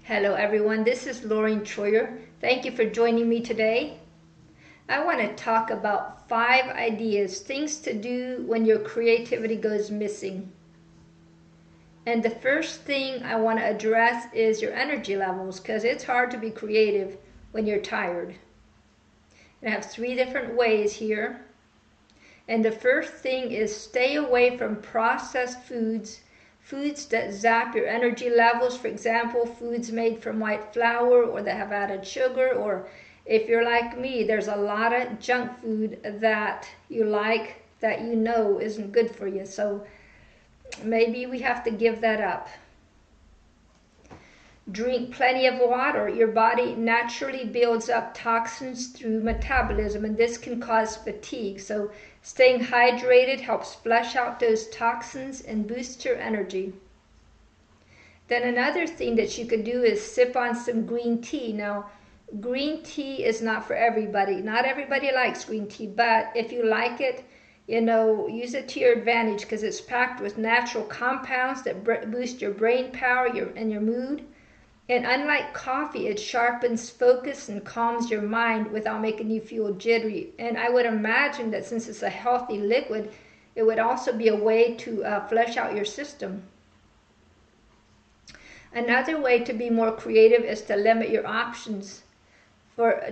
Hello everyone, this is Lauren Troyer. Thank you for joining me today. I want to talk about 5 ideas, things to do when your creativity goes missing. And the first thing I want to address is your energy levels, because it's hard to be creative when you're tired. And I have 3 different ways here. And the first thing is stay away from processed foods that zap your energy levels. For example, foods made from white flour or that have added sugar, or if you're like me, there's a lot of junk food that you like that you know isn't good for you. So maybe we have to give that up. Drink plenty of water. Your body naturally builds up toxins through metabolism, and this can cause fatigue. So staying hydrated helps flush out those toxins and boost your energy. Then another thing that you could do is sip on some green tea. Now, green tea is not for everybody. Not everybody likes green tea, but if you like it, use it to your advantage because it's packed with natural compounds that boost your brain power and your mood. And unlike coffee, it sharpens focus and calms your mind without making you feel jittery. And I would imagine that since it's a healthy liquid, it would also be a way to flush out your system. Another way to be more creative is to limit your options.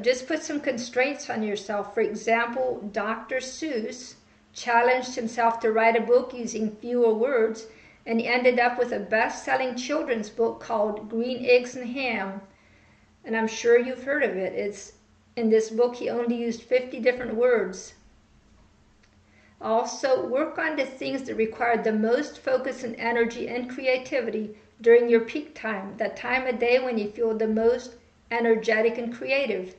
Just put some constraints on yourself. For example, Dr. Seuss challenged himself to write a book using fewer words, and he ended up with a best-selling children's book called Green Eggs and Ham. And I'm sure you've heard of it. In this book, he only used 50 different words. Also, work on the things that require the most focus and energy and creativity during your peak time, that time of day when you feel the most energetic and creative.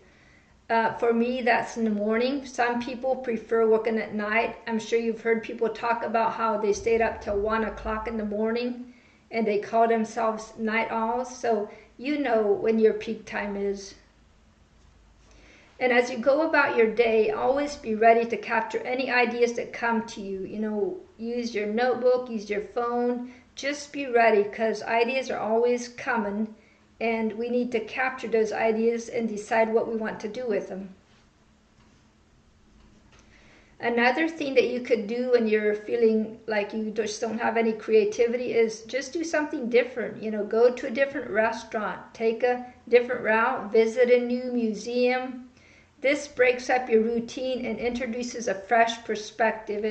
For me, that's in the morning. Some people prefer working at night. I'm sure you've heard people talk about how they stayed up till 1 o'clock in the morning and they call themselves night owls. So you know when your peak time is. And as you go about your day, always be ready to capture any ideas that come to you. Use your notebook, use your phone. Just be ready because ideas are always coming. And we need to capture those ideas and decide what we want to do with them. Another thing that you could do when you're feeling like you just don't have any creativity is just do something different. Go to a different restaurant, take a different route, visit a new museum. This breaks up your routine and introduces a fresh perspective.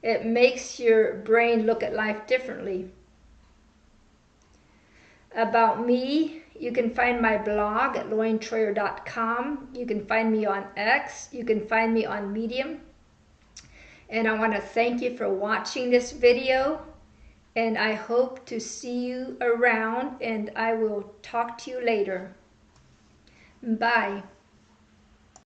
It makes your brain look at life differently. About me, you can find my blog at laurentroyer.com. You can find me on X. You can find me on Medium. And I want to thank you for watching this video. And I hope to see you around, and I will talk to you later. Bye.